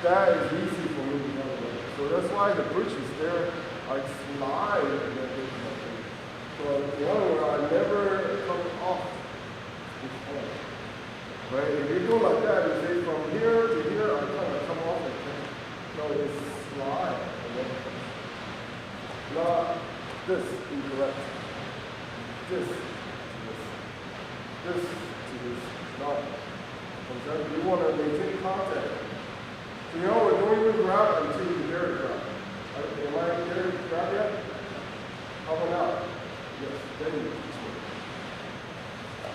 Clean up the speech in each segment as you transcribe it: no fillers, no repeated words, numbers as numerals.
that is easy for me to know. So that's why the bridge is there. I slide and then do something. So in other words, I never come off this point. Right? If you go like that, you say from here to here, I kind of come off and then. No, it's slide and then come. Not this, incorrect. This to this. This to this. Not. Okay? You want to maintain contact. So you know, don't even grab until you dare grab. Am I dare grab yet? How about now? Yes, then you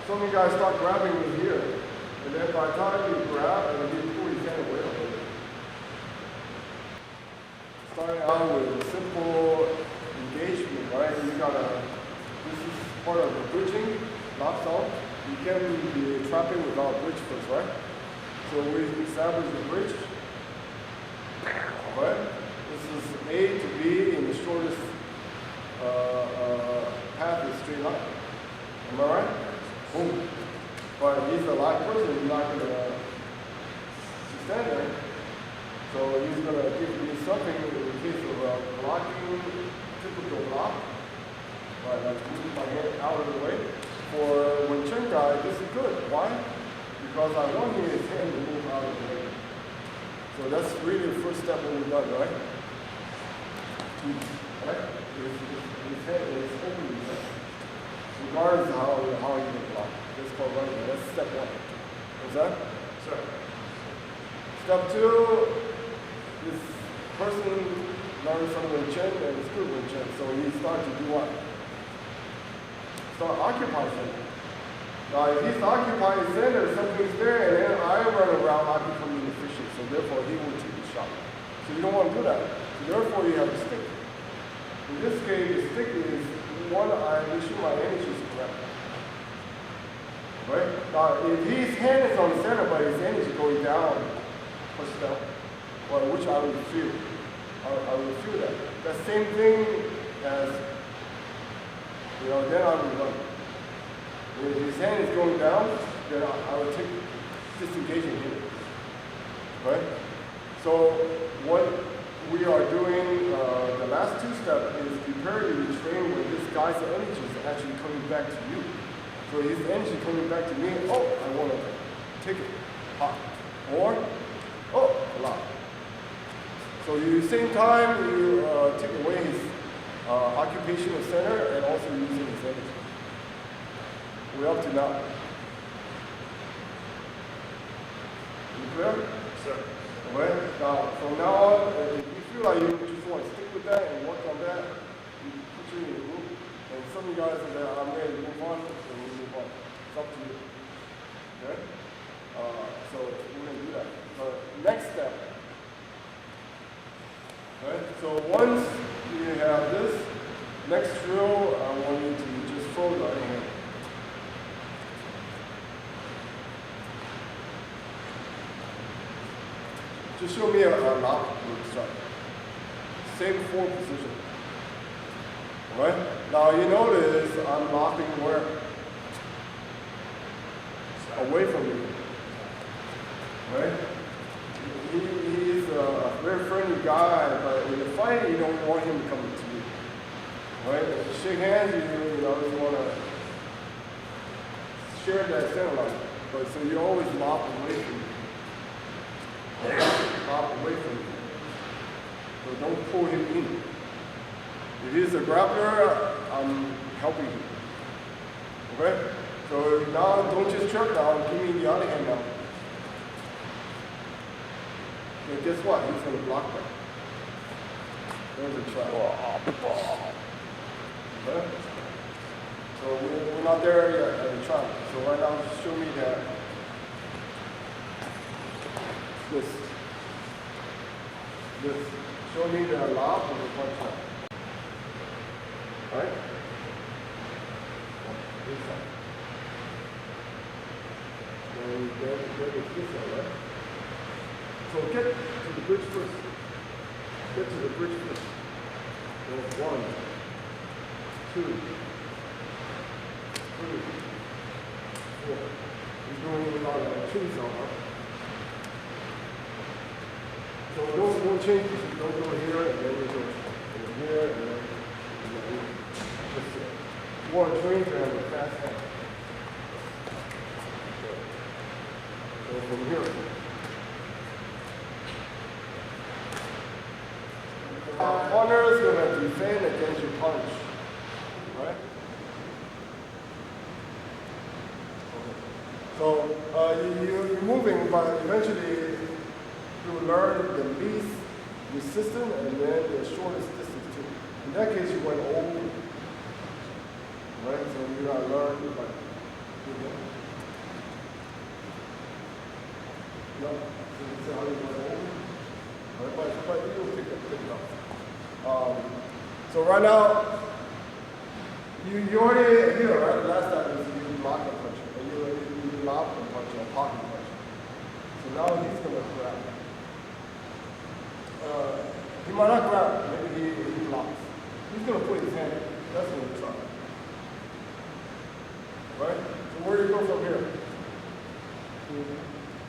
some of you guys start grabbing me here. And then by the time you grab, and you pull your hand away from it. Starting out with a simple engagement, right? You gotta, this is part of the bridging, not so. You can't be trapping without bridge first, right? So we establish the bridge. Alright? This is A to B in the shortest path is straight line. Am I right? Boom. But he's a live person, he's not going to stand there. So he's going to give me something in the case of blocking, typical block. Right, like move my hand out of the way. For Meng guy, this is good. Why? Because I want his hand to move out of the way. So that's really the first step that we've done, right? Right? His head is open, regardless of how you can block. That's called running. That's step one. What's that? Sure. Step two, this person learns some Meng and it's good Meng. So he starts to do what? Start occupying center. Now if he's occupying center, something's there, and then I run around, I become inefficient. So therefore he will take the shot. So you don't want to do that. So therefore you have a stick. In this case, the stick is one, I ensure my energy is correct. Right? Now if his hand is on the center, but his energy going down, push down, well, which I will feel. I will feel that. The same thing as, you know, then I will run. If his hand is going down, then I will take disengaging here. Right? So what we are doing, the last two steps is prepare you to train when this guy's energy is actually coming back to you. So his energy coming back to me, oh, I want to take it, hot. Or, oh, a lot. So at the same time, you take away his occupational center and also using his energy. We're up to now. You clear? Sir. Alright, now from now on, if you feel like you just want to stick with that and work on that, you put you in the group. And some of you guys are there, I'm ready to move on, and we move on. It's up to you. Okay? So we're going to do that. Next step. Right? So once you have this, next drill, I want you to just fold your hand. Just show me a lock with strike. Same four position. Alright? Now you notice I'm locking where? Away from you. Right? He's a very friendly guy, but when you're fighting, you don't want him coming to you. Right? If you shake hands, you always want to share that center line. But so you always lock away from you. Lock away from you. So don't pull him in. If he's a grappler, I'm helping him. Okay? So now don't just trap down, give me the other hand now. And guess what? He's going to block that. There's a trap. Okay? So we're not there yet at the trap. So right now, just show me that. This. Show me the lob of the punch trap. Right? This side. And then it's this side, right? So get to the bridge first. Get to the bridge first. So 1, 2, 3, 4. You're doing a lot of chainsaw, huh? So don't change this. Don't go here and then you go here and then just want to train to have a fast hand. So from here. Partner is going to defend against your punch. Right? So you're moving, but eventually you learn the least resistance and then the shortest distance too. In that case, you went over. Right? So you gotta learn like, no, so how you went over. Right? But you'll pick it up. So right now, you already here, right? Last time you block and punch, and you lob and punch or pocket punch. So now he's gonna grab. He might not grab, maybe he blocks. He's gonna put his hand. That's what we try. Right? So where do you go from here?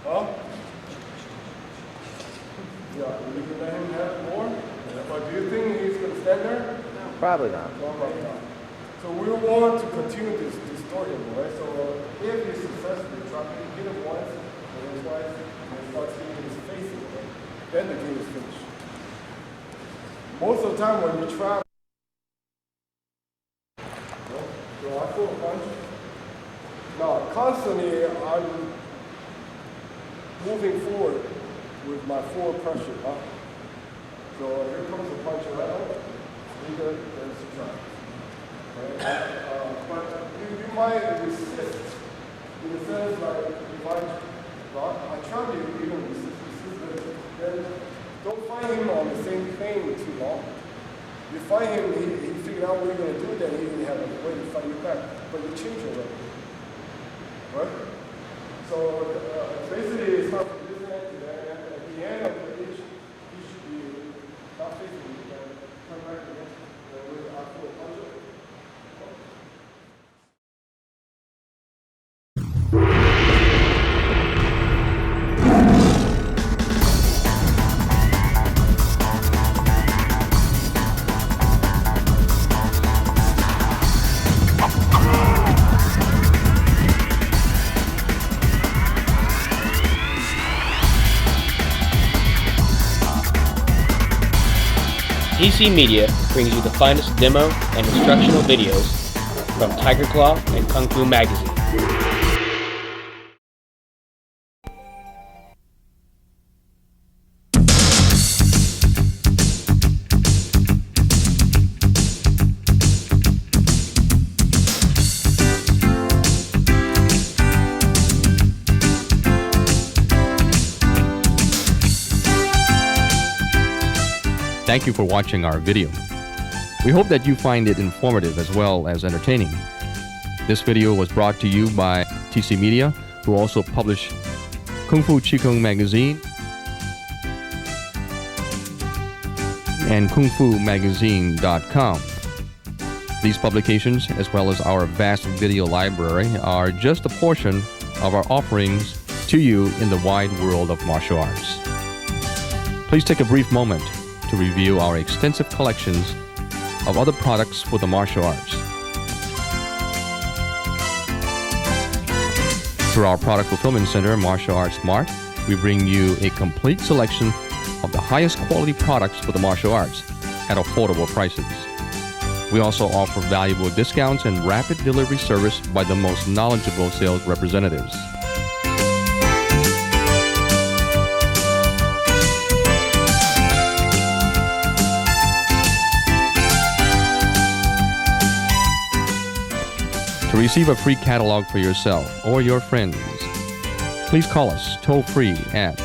Huh? Yeah, you can let him have more. But do you think he's gonna stand there? Probably not. So we want to continue this story, right? So if you successfully try to hit him once, and twice, and start seeing his face again, then the game is finished. Most of the time when you try, so I pull a punch. Now constantly I'm moving forward with my forward pressure, huh? So here comes the punch around, leader, then subtract. Right? But you might resist in the sense like if I try to even resist, then don't fight him on the same plane too long. You fight him, he figured out what you're going to do, then he didn't have a way to fight you back. But you change your way. Right? So basically it's not from this end to that end. At the end of the pitch, he should be not facing you, then come back again. Then with our full punch. TC Media brings you the finest demo and instructional videos from Tiger Claw and Kung Fu Magazine. Thank you for watching our video. We hope that you find it informative as well as entertaining. This video was brought to you by TC Media, who also publish Kung Fu Qigong Magazine and KungFuMagazine.com. These publications, as well as our vast video library, are just a portion of our offerings to you in the wide world of martial arts. Please take a brief moment to review our extensive collections of other products for the martial arts. Through our product fulfillment center, Martial Arts Mart, we bring you a complete selection of the highest quality products for the martial arts at affordable prices. We also offer valuable discounts and rapid delivery service by the most knowledgeable sales representatives. To receive a free catalog for yourself or your friends, please call us toll-free at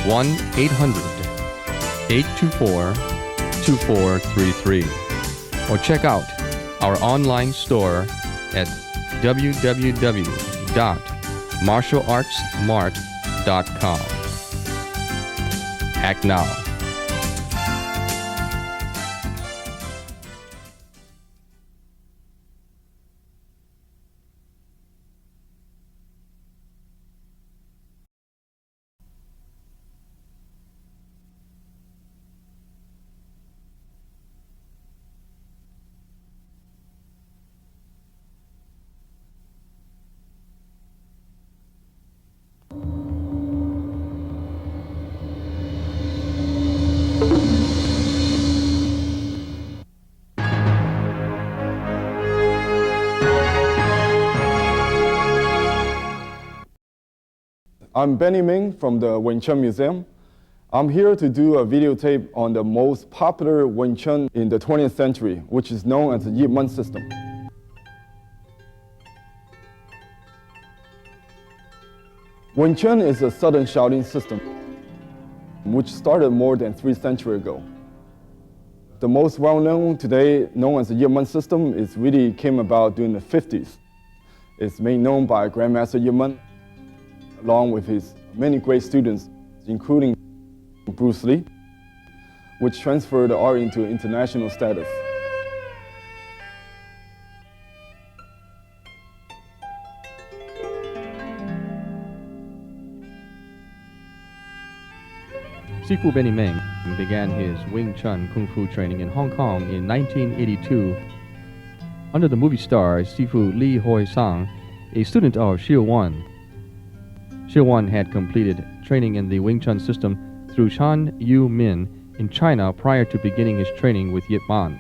1-800-824-2433 or check out our online store at www.martialartsmart.com. Act now. I'm Benny Meng from the Wing Chun Museum. I'm here to do a videotape on the most popular Wing Chun in the 20th century, which is known as the Yip Man system. Wing Chun is a Southern Shaolin system, which started more than 3 centuries ago. The most well-known today, known as the Yip Man system, is really came about during the 50s. It's made known by Grandmaster Yip Man, along with his many great students, including Bruce Lee, which transferred the art into international status. Sifu Benny Meng began his Wing Chun Kung Fu training in Hong Kong in 1982 under the movie star Sifu Li Hoi Sang, a student of Xiu Wan. Xiu Wan had completed training in the Wing Chun system through Shan Yu Min in China prior to beginning his training with Yip Man.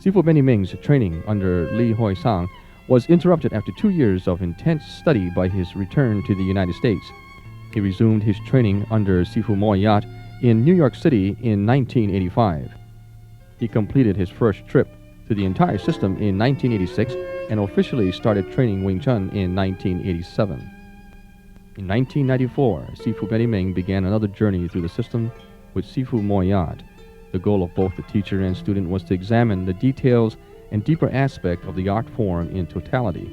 Sifu Benny Meng's training under Li Hoi Sang was interrupted after 2 years of intense study by his return to the United States. He resumed his training under Sifu Mo Yat in New York City in 1985. He completed his first trip to the entire system in 1986 and officially started training Wing Chun in 1987. In 1994, Sifu Benny Meng began another journey through the system with Sifu Mo Yat. The goal of both the teacher and student was to examine the details and deeper aspect of the art form in totality.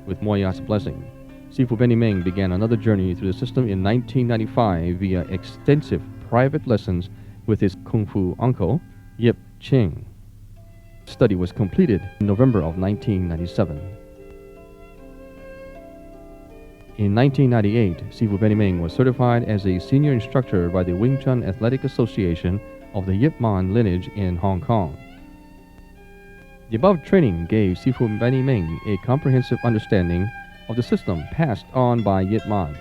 With Mo Yat's blessing, Sifu Benny Meng began another journey through the system in 1995 via extensive private lessons with his Kung Fu uncle, Yip Ching. Study was completed in November of 1997. In 1998, Sifu Benny Meng was certified as a senior instructor by the Wing Chun Athletic Association of the Yip Man lineage in Hong Kong. The above training gave Sifu Benny Meng a comprehensive understanding of the system passed on by Yip Man.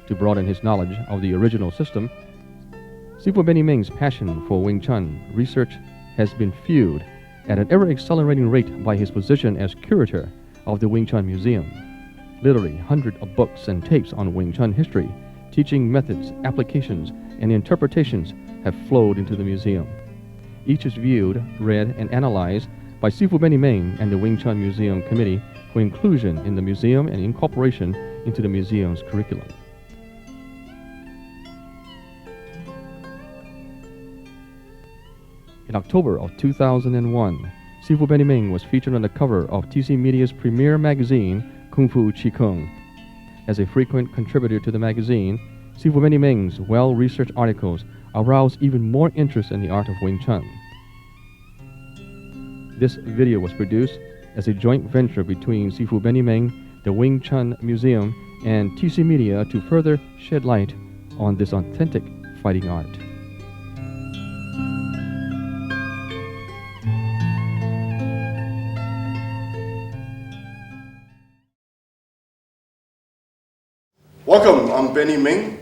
To broaden his knowledge of the original system, Sifu Benny Meng's passion for Wing Chun research has been fueled at an ever-accelerating rate by his position as curator of the Wing Chun Museum. Literally hundreds of books and tapes on Wing Chun history, teaching methods, applications, and interpretations have flowed into the museum. Each is viewed, read, and analyzed by Sifu Benny Meng and the Wing Chun Museum Committee for inclusion in the museum and incorporation into the museum's curriculum. In October of 2001, Sifu Benny Meng was featured on the cover of TC Media's premier magazine, Kung Fu Qigong. As a frequent contributor to the magazine, Sifu Benny Meng's well-researched articles aroused even more interest in the art of Wing Chun. This video was produced as a joint venture between Sifu Benny Meng, the Wing Chun Museum, and TC Media to further shed light on this authentic fighting art. Welcome, I'm Benny Meng.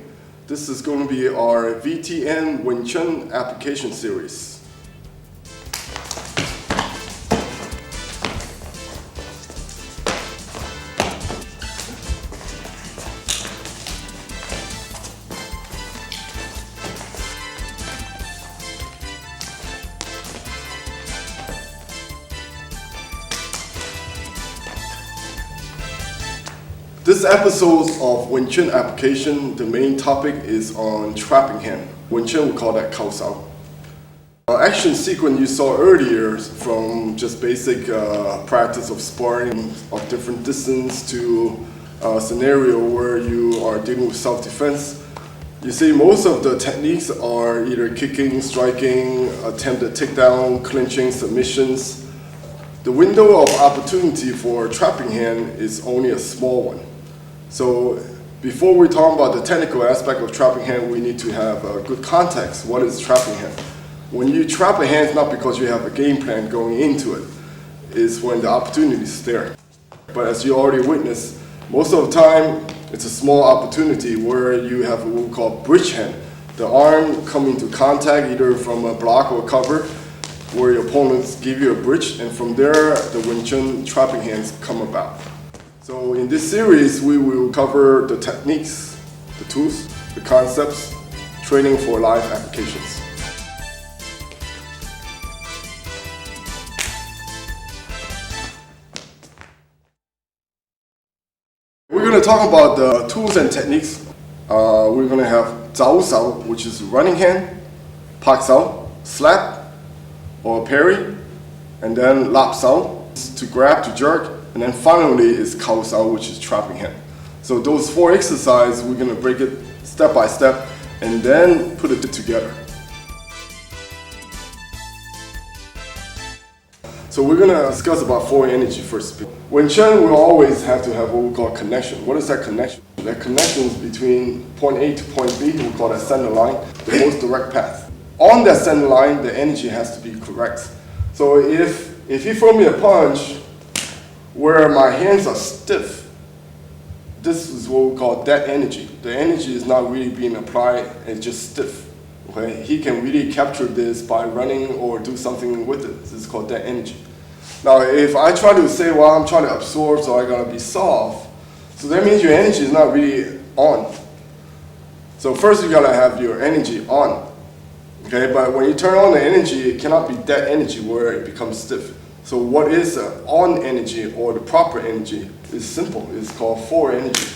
This is going to be our VTN Wing Chun application series. This episode of Wing Chun application, the main topic is on trapping hand. Wing Chun, we call that Kao Sao. Action sequence you saw earlier, from just basic practice of sparring of different distance to a scenario where you are dealing with self-defense. You see, most of the techniques are either kicking, striking, attempted takedown, clinching, submissions. The window of opportunity for trapping hand is only a small one. So before we talk about the technical aspect of trapping hand, we need to have a good context. What is trapping hand? When you trap a hand, it's not because you have a game plan going into it. It's when the opportunity is there. But as you already witnessed, most of the time, it's a small opportunity where you have what we call bridge hand. The arm coming into contact either from a block or cover, where your opponents give you a bridge, and from there, the Wing Chun trapping hands come about. So in this series, we will cover the techniques, the tools, the concepts, training for live applications. We're going to talk about the tools and techniques. We're going to have zao sao, which is running hand, pak sao, slap or parry, and then lap sao, to grab, to jerk, and then finally is kao sao, which is trapping hand. So those 4 exercises, we're going to break it step by step and then put it together. So we're going to discuss about 4 energy first. When Chen, we always have to have what we call connection. What is that connection? That connection is between point A to point B. We call that center line, the most direct path. On that center line, the energy has to be correct. So if you throw me a punch where my hands are stiff, this is what we call dead energy. The energy is not really being applied, it's just stiff. Okay? He can really capture this by running or do something with it. This is called dead energy. Now, if I try to say, well, I'm trying to absorb, so I gotta be soft, so that means your energy is not really on. So first you gotta have your energy on. Okay, but when you turn on the energy, it cannot be dead energy where it becomes stiff. So what is on energy or the proper energy is simple. It's called forward energy.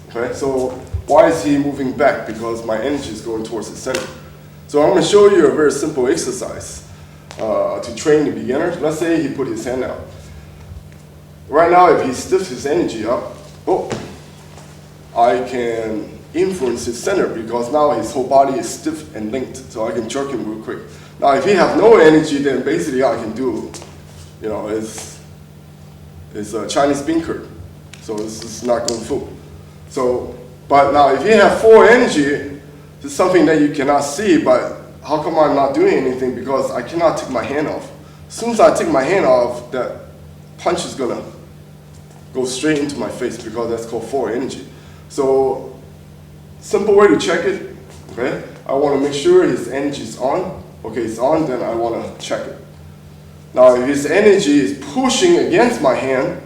Okay, so why is he moving back? Because my energy is going towards the center. So I'm going to show you a very simple exercise to train the beginner. Let's say he put his hand out. Right now, if he stiffs his energy up, I can influence his center because now his whole body is stiff and linked, so I can jerk him real quick. Now, if he have no energy, then basically I can do, is a Chinese bean curd. So this is not kung fu. So, but now if you have full energy, it's something that you cannot see, but how come I'm not doing anything? Because I cannot take my hand off. As soon as I take my hand off, that punch is gonna go straight into my face because that's called forward energy. So, simple way to check it, okay? I wanna make sure his energy is on. Okay, it's on, then I wanna check it. Now, if his energy is pushing against my hand,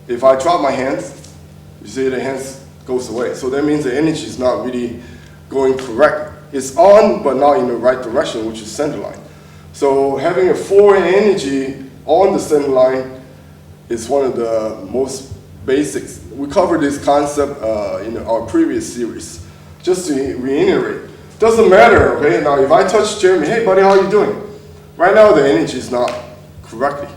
if I drop my hands, you see the hands goes away. So that means the energy is not really going correct. It's on, but not in the right direction, which is center line. So having a forward energy on the center line is one of the most basics. We covered this concept in our previous series. Just to reiterate, doesn't matter, okay? Now, if I touch Jeremy, hey buddy, how you doing? Right now, the energy is not correctly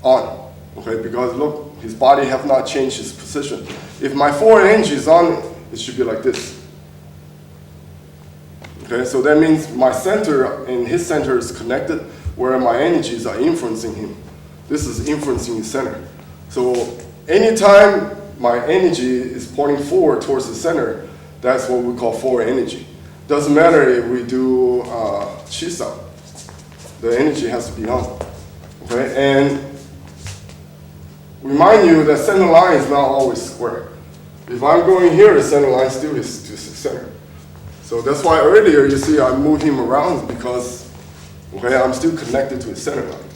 on, okay? Because look, his body have not changed his position. If my forward energy is on, it should be like this. Okay, so that means my center and his center is connected, where my energies are influencing him. This is influencing his center. So anytime my energy is pointing forward towards the center, that's what we call forward energy. Doesn't matter if we do chi sao. The energy has to be on. Okay, and remind you that center line is not always square. If I'm going here, the center line still is to the center. So that's why earlier you see I move him around because I'm still connected to his center line.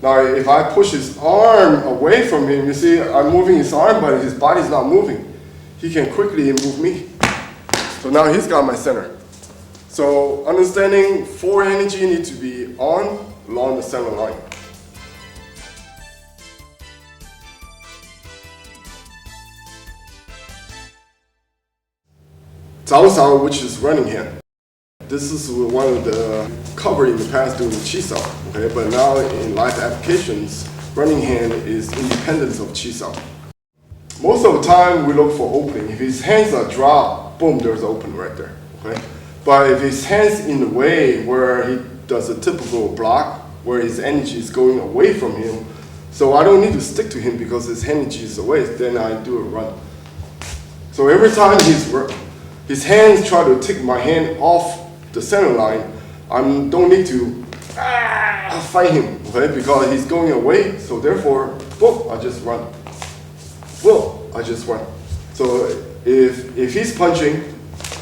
Now if I push his arm away from him, you see I'm moving his arm, but his body's not moving. He can quickly move me. So now he's got my center. So understanding forward energy needs to be on along the center line. Zao sao, which is running hand. This is one of the covered in the past doing the chi sao, okay? But now in live applications, running hand is independent of chi sao. Most of the time we look for opening. If his hands are dropped, boom, there's an open right there, okay? But if his hands in the way where he does a typical block, where his energy is going away from him, so I don't need to stick to him because his energy is away, then I do a run. So every time his hands try to take my hand off the center line, I don't need to fight him, okay? Because he's going away, so therefore, boom, I just run. Boom, I just run. So if he's punching,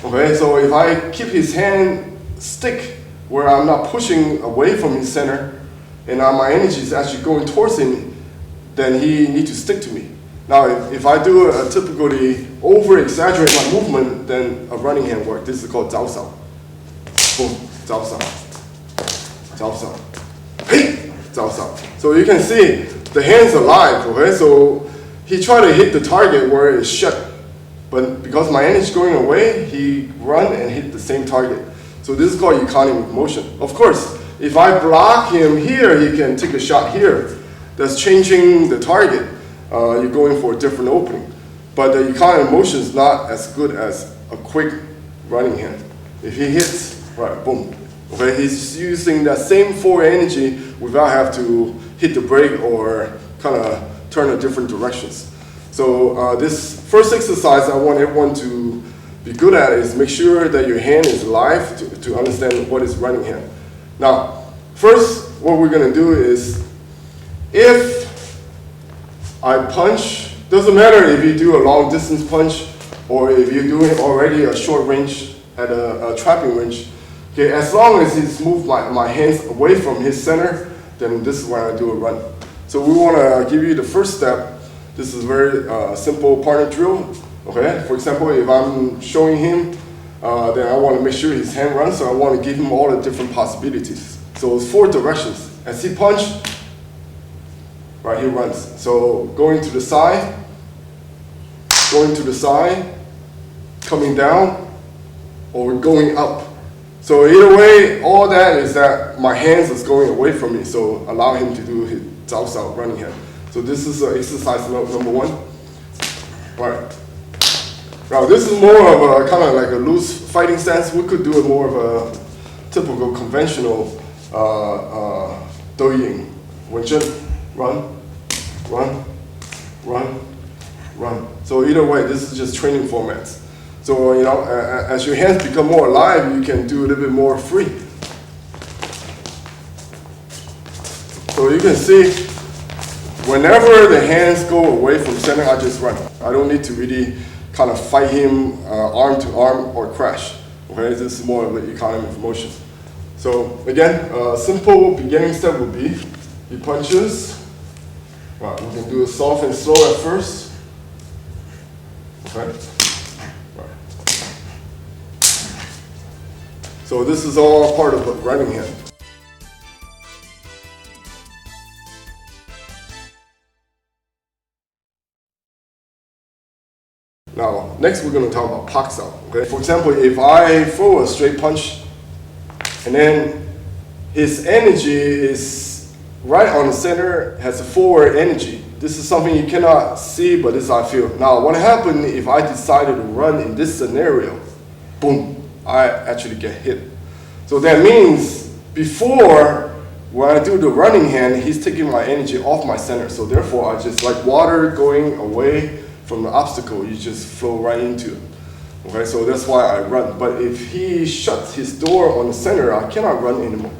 okay, so if I keep his hand stick where I'm not pushing away from his center, and my energy is actually going towards him, then he needs to stick to me. Now, if I do a typically over-exaggerate my movement, then a running hand work. This is called 早扫. Boom, 早扫. 早扫. Hey, 早扫. So you can see the hand's alive, okay? So he tried to hit the target where it's shut. But because my energy is going away, he run and hit the same target. So this is called economy of motion. Of course, if I block him here, he can take a shot here. That's changing the target. You're going for a different opening. But the economy of motion is not as good as a quick running hand. If he hits, right, boom. Okay, he's using that same forward energy without have to hit the brake or kind of turn in different directions. So this first exercise I want everyone to be good at is make sure that your hand is live to understand what is running hand. Now, first what we're going to do is, if I punch, doesn't matter if you do a long distance punch or if you're doing already a short range at a trapping range, okay, as long as he's moved my hands away from his center, then this is when I do a run. So we want to give you the first step. This is a very simple partner drill. Okay, for example, if I'm showing him, then I want to make sure his hand runs, so I want to give him all the different possibilities. So it's 4 directions. As he punch, right, he runs. So going to the side, coming down, or going up. So either way, all that is that my hands is going away from me, so allow him to do his 早扫 running hand. So this is exercise number 1. All right. Now this is more of a kind of like a loose fighting stance. We could do it more of a typical conventional doying. Run, run, run, run. So either way, this is just training formats. So you know, as your hands become more alive, you can do a little bit more free. So you can see, whenever the hands go away from center, I just run. I don't need to really kind of fight him arm to arm or crash. Okay, this is more of the economy of motion. So again, a simple beginning step would be he punches. Right, we can do it soft and slow at first. Okay. Right. So this is all part of the running hand. Now, next we're going to talk about paksa. Okay? For example, if I throw a straight punch, and then his energy is right on the center, has a forward energy. This is something you cannot see, but this is how I feel. Now, what happened if I decided to run in this scenario? Boom, I actually get hit. So that means before, when I do the running hand, he's taking my energy off my center. So therefore, I just like water going away from the obstacle, you just flow right into it. Okay, so that's why I run. But if he shuts his door on the center, I cannot run anymore.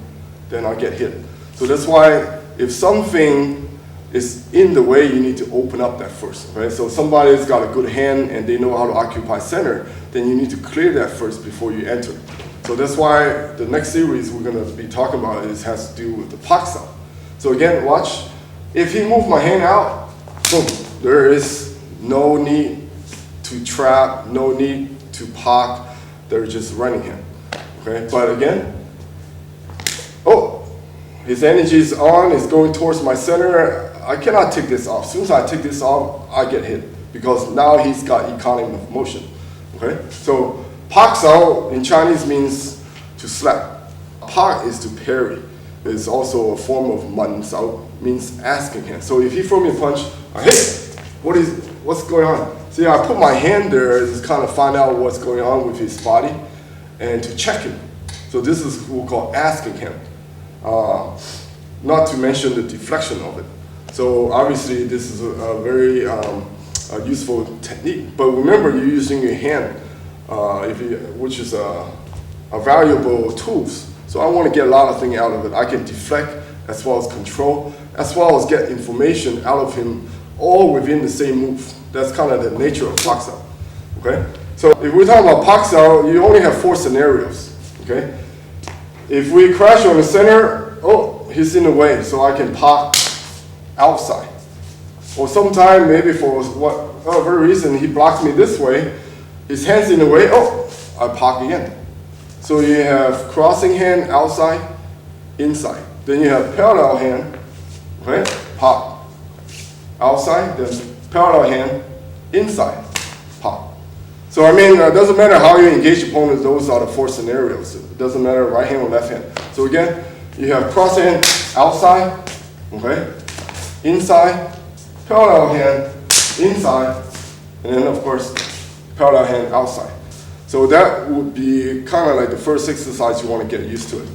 Then I get hit. So that's why if something is in the way, you need to open up that first. Right? So somebody's got a good hand and they know how to occupy center, then you need to clear that first before you enter. So that's why the next series we're going to be talking about has to do with the paksa. So again, watch. If he moves my hand out, boom, there is no need to trap, no need to park. They're just running him. Okay, but again, oh, his energy is on, it's going towards my center. I cannot take this off. As soon as I take this off, I get hit because now he's got economy of motion. Okay, so paksa in Chinese means to slap. Pak is to parry. It's also a form of man sao, means asking him. So if he throw me a punch, I hit. What's going on? See, I put my hand there to kind of find out what's going on with his body and to check him. So this is what we call asking him. Not to mention the deflection of it. So obviously this is a very useful technique. But remember, you're using your hand, which is a valuable tool. So I want to get a lot of things out of it. I can deflect as well as control, as well as get information out of him, all within the same move. That's kind of the nature of paksa. Okay? So if we're talking about paksa, you only have 4 scenarios. Okay? If we crash on the center, oh, he's in the way, so I can park outside. Or sometime maybe for whatever reason he blocks me this way, his hand's in the way, oh, I park again. So you have crossing hand outside, inside. Then you have parallel hand, okay, park. Outside, then parallel hand, inside, park. So I mean, it doesn't matter how you engage opponents, those are the 4 scenarios. It doesn't matter right hand or left hand. So again, you have cross hand outside, okay, inside, parallel hand, inside, and then of course, parallel hand outside. So that would be kind of like the first exercise you want to get used to it.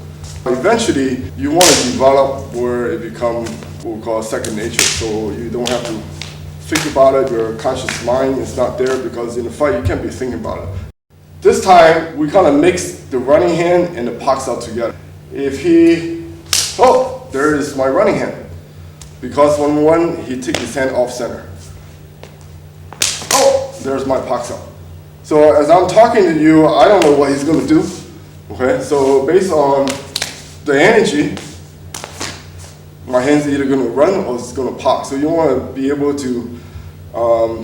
Eventually, you want to develop where it becomes what we call second nature. So you don't have to think about it, your conscious mind is not there because in a fight you can't be thinking about it. This time, we kind of mix the running hand and the parks out together. If he, oh, there is my running hand. Because when he takes his hand off center. Oh, there's my parks out. So as I'm talking to you, I don't know what he's going to do. Okay, so based on the energy, my hand's either going to run or it's going to park. So you want to be able to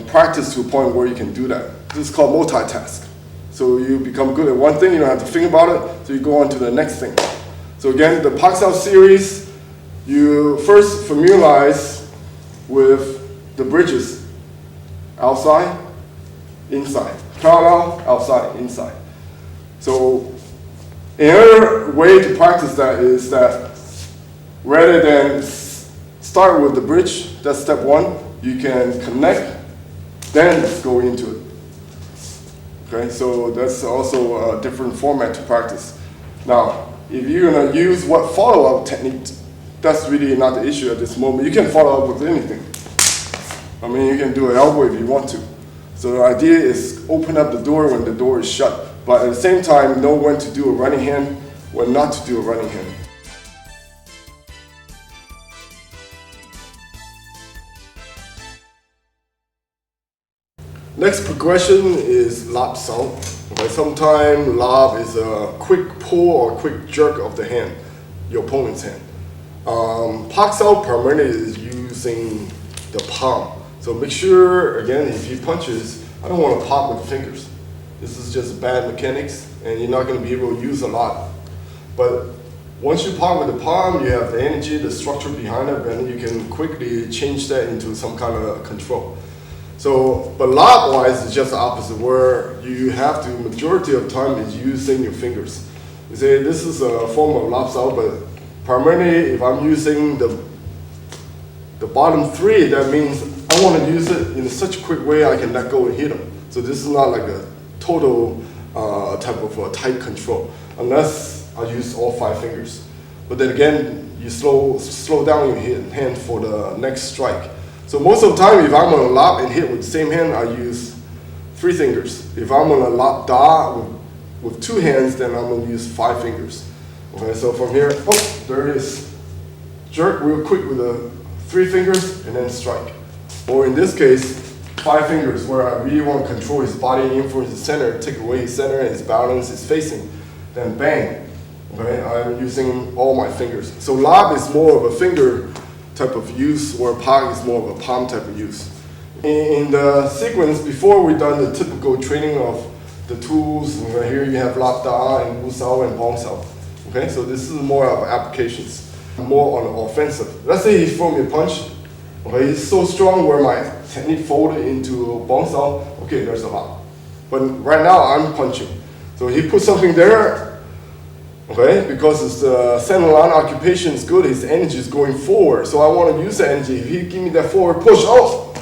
practice to a point where you can do that. This is called multitask. So you become good at one thing, you don't have to think about it, so you go on to the next thing. So again, the parks out series, you first familiarize with the bridges. Outside, inside. Parallel, outside, inside. So another way to practice that is that rather than start with the bridge, that's step 1, you can connect, then go into it. Okay, so that's also a different format to practice. Now, if you're gonna use what follow-up technique, that's really not the issue at this moment. You can follow up with anything. I mean, you can do an elbow if you want to. So the idea is open up the door when the door is shut, but at the same time, know when to do a running hand, when not to do a running hand. Next progression is lob sound. Okay, sometimes lob is a quick pull or quick jerk of the hand, your opponent's hand. Park sound primarily is using the palm. So make sure, again, if he punches, I don't want to pop with the fingers. This is just bad mechanics, and you're not going to be able to use a lot. But once you pop with the palm, you have the energy, the structure behind it, and you can quickly change that into some kind of control. So, but lob-wise, it's just the opposite, where you have to, majority of the time, is using your fingers. You say, this is a form of lob sound, but primarily, if I'm using the bottom 3, that means I want to use it in such a quick way I can let go and hit them. So this is not like a total type of tight control, unless I use all 5 fingers. But then again, you slow down your hand for the next strike. So most of the time, if I'm going to lob and hit with the same hand, I use 3 fingers. If I'm going to lob da with 2 hands, then I'm going to use 5 fingers. Okay, so from here, oh, there it is. Jerk real quick with the 3 fingers and then strike. Or in this case, 5 fingers, where I really want to control his body, influence his center, take away his center, his balance, his facing. Then bang. Okay, I'm using all my fingers. So lob is more of a finger type of use, where park is more of a palm type of use. In the sequence, before we've done the typical training of the tools, here you have lob da and wu sao and bong sao. Okay, so this is more of applications, more on the offensive. Let's say he throws me a punch. Okay, he's so strong where my technique folded into bong sao. Okay, there's a lob. But right now I'm punching. So he put something there. Okay, because his center line occupation is good, his energy is going forward. So I want to use the energy. If he give me that forward push, oh,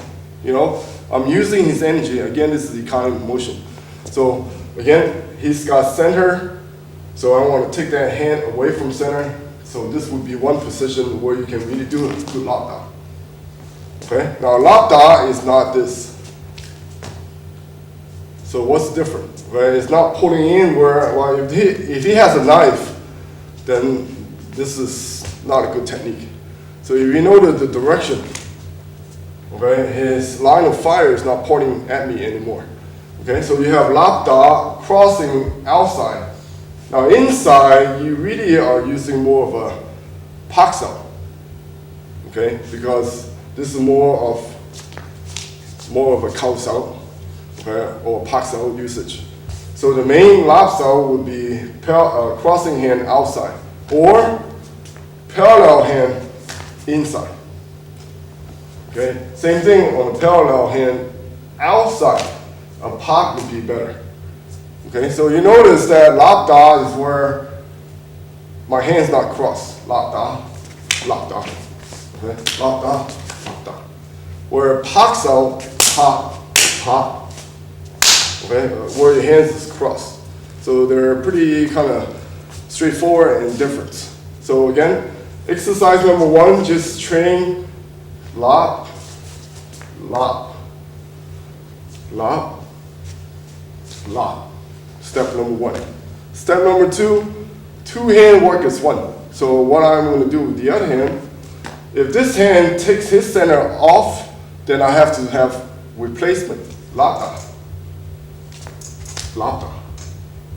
you know, I'm using his energy. Again, this is economic motion. So again, he's got center. So I want to take that hand away from center. So this would be one position where you can really do a good lob da. Okay, now lob da is not this. So what's different? Right? It's not pulling in where, well, if he has a knife, then this is not a good technique. So if you know the direction, okay, his line of fire is not pointing at me anymore. Okay, so you have lob da crossing outside. Now inside, you really are using more of a pak sao. Okay, because this is more of more of a cow sao, okay, or pak sao usage. So the main lap sao would be crossing hand outside or parallel hand inside. Okay, same thing on the parallel hand outside. A pak would be better. Okay, so you notice that lap da is where my hand's not crossed. Lap da, lap da. Okay, lap da, lap da. Where pak sao, pak, pak. Okay, where your hands is crossed. So they're pretty kind of straightforward and different. So again, exercise number 1, just train lap, lap, lap, lap. Step number 1. Step number 2, 2-hand work is 1. So what I'm going to do with the other hand, if this hand takes his center off, then I have to have replacement, lap da. Lap da.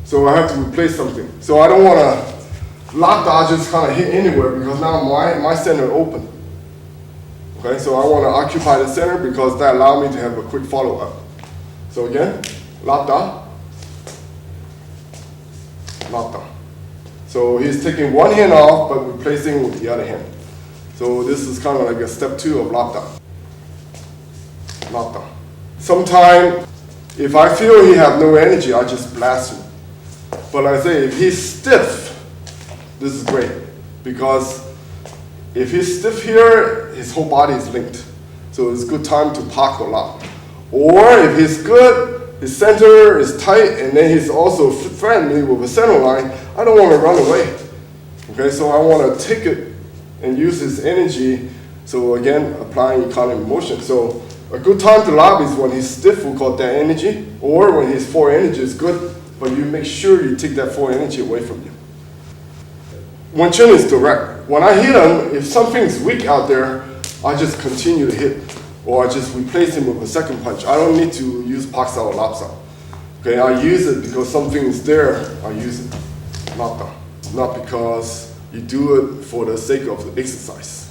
So I have to replace something. So I don't want to lap da just kind of hit anywhere because now my center open. Okay, so I want to occupy the center because that allows me to have a quick follow-up. So again, lap da, lap da. So he's taking one hand off but replacing with the other hand. So this is kind of like a step 2 of lap da. Lap da. Sometimes if I feel he have no energy, I just blast him. But like I say, if he's stiff, this is great. Because if he's stiff here, his whole body is linked. So it's a good time to pak or lap. Or if he's good, his center is tight, and then he's also friendly with a center line, I don't want to run away. Okay, so I want to take it and use his energy. So again, applying economic motion. So a good time to lap is when he's stiff, we call that energy, or when his forward energy is good, but you make sure you take that forward energy away from you. Wen Chun is direct. When I hit him, if something's weak out there, I just continue to hit, or I just replace him with a second punch. I don't need to use pak sao or lap sao. Okay, I use it because something is there, I use it. Lap da. Not because you do it for the sake of the exercise.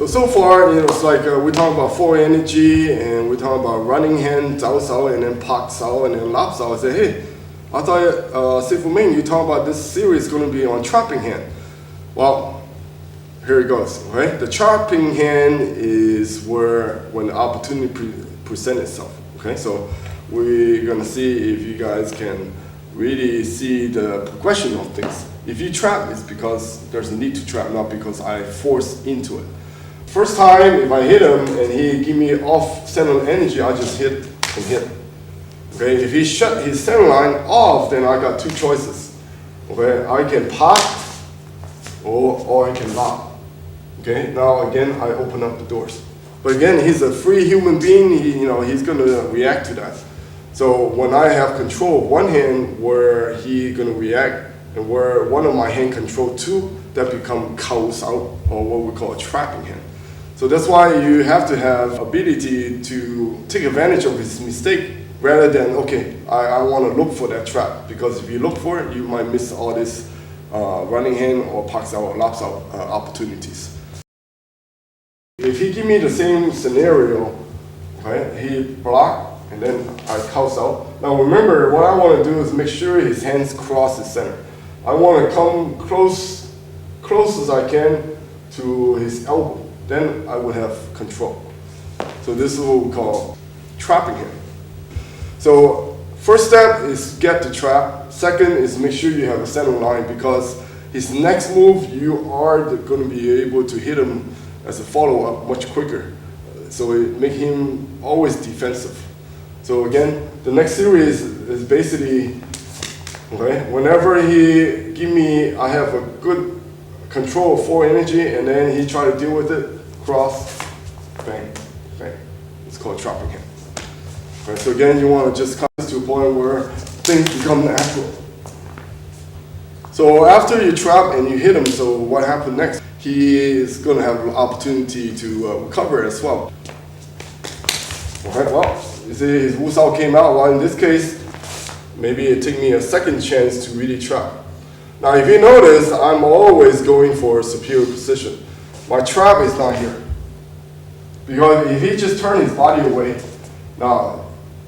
So far, it's like we're talking about forward energy, and we're talking about running hand, zao sao, and then pak sao, and then lap sao. I say, hey, I thought, Sifu Meng, you talking about this series is going to be on trapping hand. Well, here it goes, okay? The trapping hand is when the opportunity presents itself, okay? So we're going to see if you guys can really see the progression of things. If you trap, it's because there's a need to trap, not because I force into it. First time, if I hit him and he give me off center energy, I just hit and hit. Okay, if he shut his center line off, then I got 2 choices. Okay, I can pak or I can lap. Okay, now again I open up the doors. But again, he's a free human being. He's gonna react to that. So when I have control of one hand where he's gonna react, and where one of my hand control 2, that become kao sao, or what we call a trapping hand. So that's why you have to have ability to take advantage of his mistake rather than, okay, I want to look for that trap. Because if you look for it, you might miss all these running hand or pak sao or lap sao opportunities. If he give me the same scenario, okay, he block and then I kao sao. Now remember, what I want to do is make sure his hands cross the center. I want to come close as I can to his elbow. Then I would have control. So this is what we call trapping him. So first step is get the trap. Second is make sure you have a center line, because his next move, you are going to be able to hit him as a follow-up much quicker. So it make him always defensive. So again, the next series is basically, okay, whenever he give me, I have a good control of forward energy, and then he try to deal with it, cross, bang, bang. It's called trapping him. Okay, so again, you want to just come to a point where things become natural. So after you trap and you hit him, so what happened next? He is going to have an opportunity to recover as well. Okay, well, you see his Wu Sao came out. Well, in this case, maybe it took me a second chance to really trap. Now if you notice, I'm always going for a superior position. My trap is not here. Because if he just turns his body away, now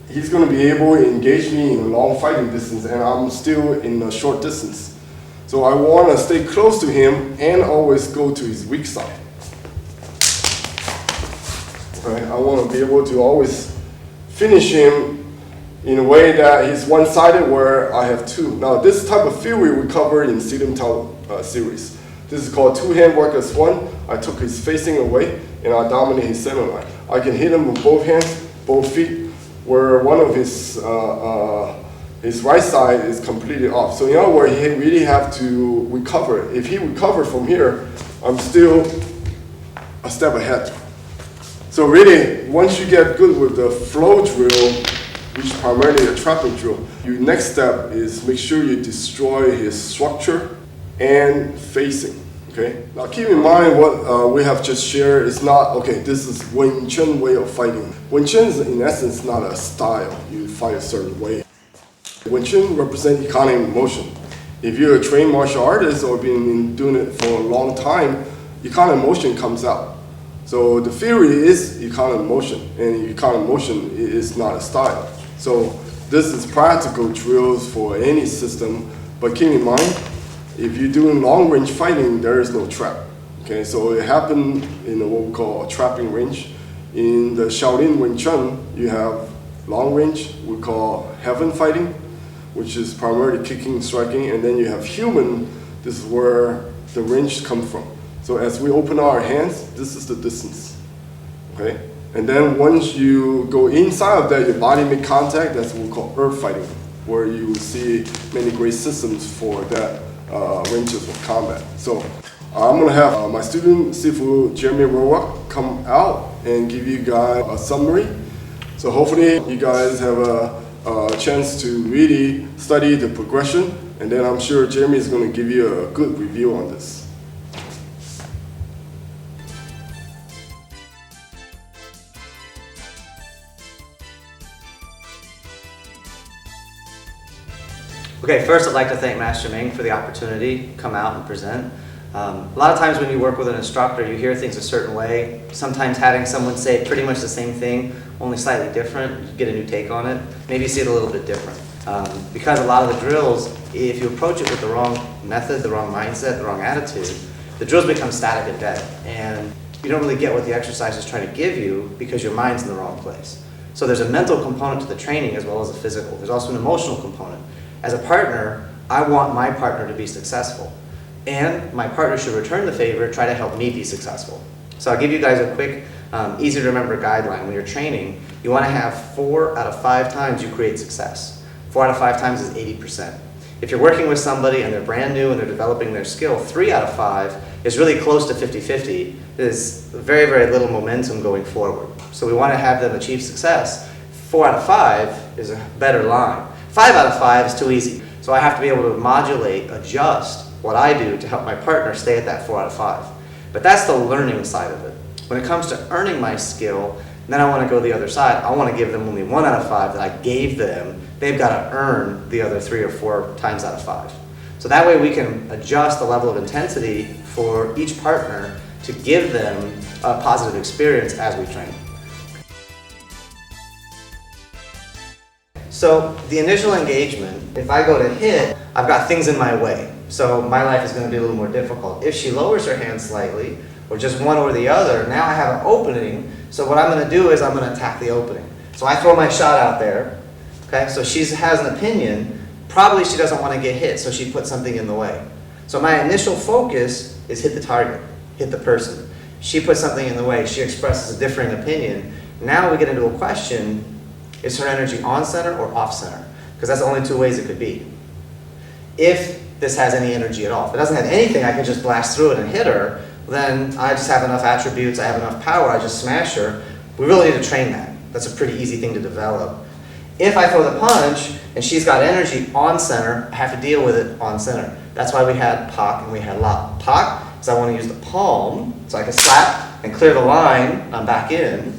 he's going to be able to engage me in a long fighting distance, and I'm still in a short distance. So I want to stay close to him and always go to his weak side. Okay? I want to be able to always finish him in a way that he's one-sided where I have two. Now this type of theory we covered in Siddham Tao series. This is called two-hand work as one. I took his facing away and I dominate his center line. I can hit him with both hands, both feet, where one of his right side is completely off. So in other words, he really have to recover. If he recovers from here, I'm still a step ahead. So really, once you get good with the flow drill, which is primarily a trapping drill, your next step is make sure you destroy his structure and facing. Okay. Now keep in mind what we have just shared is not, okay, this is Wing Chun way of fighting. Wing Chun is in essence not a style. You fight a certain way. Wing Chun represents economy of motion. If you're a trained martial artist or been doing it for a long time, economy of motion comes out. So the theory is economy of motion, and economy of motion is not a style. So this is practical drills for any system, but keep in mind, if you're doing long-range fighting, there is no trap. Okay, so it happened in what we call a trapping range. In the Shaolin Wing Chun, you have long range, we call heaven fighting, which is primarily kicking and striking, and then you have human, this is where the range comes from. So as we open our hands, this is the distance. Okay, and then once you go inside of that, your body make contact, that's what we call earth fighting, where you will see many great systems for that ranges of combat. So I'm going to have my student, Sifu Jeremy Rowak, come out and give you guys a summary. So hopefully you guys have a chance to really study the progression, and then I'm sure Jeremy is going to give you a good review on this. Okay, first I'd like to thank Master Meng for the opportunity to come out and present. A lot of times when you work with an instructor, you hear things a certain way. Sometimes having someone say pretty much the same thing, only slightly different, you get a new take on it. Maybe you see it a little bit different. Because a lot of the drills, if you approach it with the wrong method, the wrong mindset, the wrong attitude, the drills become static and dead. And you don't really get what the exercise is trying to give you because your mind's in the wrong place. So there's a mental component to the training as well as a physical. There's also an emotional component. As a partner, I want my partner to be successful. And my partner should return the favor, try to help me be successful. So I'll give you guys a quick, easy to remember guideline. When you're training, you want to have 4 out of 5 times you create success. 4 out of 5 times is 80%. If you're working with somebody and they're brand new and they're developing their skill, 3 out of 5 is really close to 50-50. There's very, very little momentum going forward. So we want to have them achieve success. 4 out of 5 is a better line. 5 out of 5 is too easy. So I have to be able to modulate, adjust what I do to help my partner stay at that 4 out of 5. But that's the learning side of it. When it comes to earning my skill, then I want to go the other side. I want to give them only 1 out of 5 that I gave them. They've got to earn the other 3 or 4 times out of 5. So that way we can adjust the level of intensity for each partner to give them a positive experience as we train. So the initial engagement, if I go to hit, I've got things in my way. So my life is going to be a little more difficult. If she lowers her hand slightly, or just one or the other, now I have an opening. So what I'm going to do is I'm going to attack the opening. So I throw my shot out there. Okay, so she has an opinion. Probably she doesn't want to get hit, so she puts something in the way. So my initial focus is hit the target, hit the person. She puts something in the way. She expresses a differing opinion. Now we get into a question. Is her energy on center or off center? Because that's the only 2 ways it could be. If this has any energy at all. If it doesn't have anything, I can just blast through it and hit her, then I just have enough attributes, I have enough power, I just smash her. We really need to train that. That's a pretty easy thing to develop. If I throw the punch and she's got energy on center, I have to deal with it on center. That's why we had Pak and we had La. Pak, because I want to use the palm, so I can slap and clear the line, I'm back in.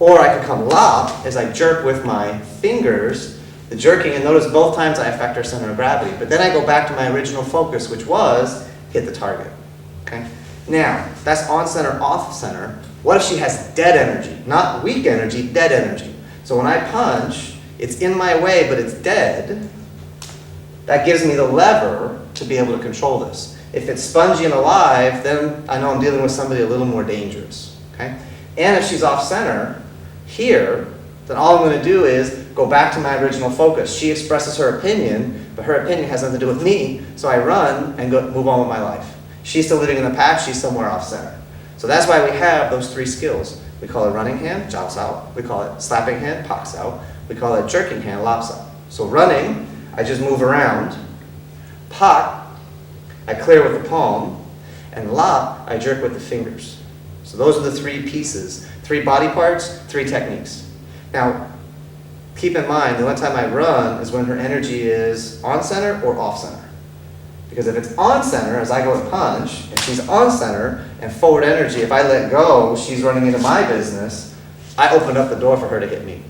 Or I could come La, as I jerk with my fingers the jerking, and notice both times I affect her center of gravity. But then I go back to my original focus, which was hit the target. Okay? Now, that's on center, off center. What if she has dead energy? Not weak energy, dead energy. So when I punch, it's in my way, but it's dead. That gives me the lever to be able to control this. If it's spongy and alive, then I know I'm dealing with somebody a little more dangerous. Okay? And if she's off center here, then all I'm going to do is go back to my original focus. She expresses her opinion, but her opinion has nothing to do with me, so I run and move on with my life. She's still living in the past, she's somewhere off center. So that's why we have those three skills. We call it running hand, jiao sao. We call it slapping hand, pak sao. We call it jerking hand, lap sao. So running, I just move around. Pak, I clear with the palm. And lap, I jerk with the fingers. So those are the three pieces, 3 body parts, 3 techniques. Now, keep in mind, the only time I run is when her energy is on center or off center. Because if it's on center, as I go to punch, and she's on center, and forward energy, if I let go, she's running into my business, I open up the door for her to hit me.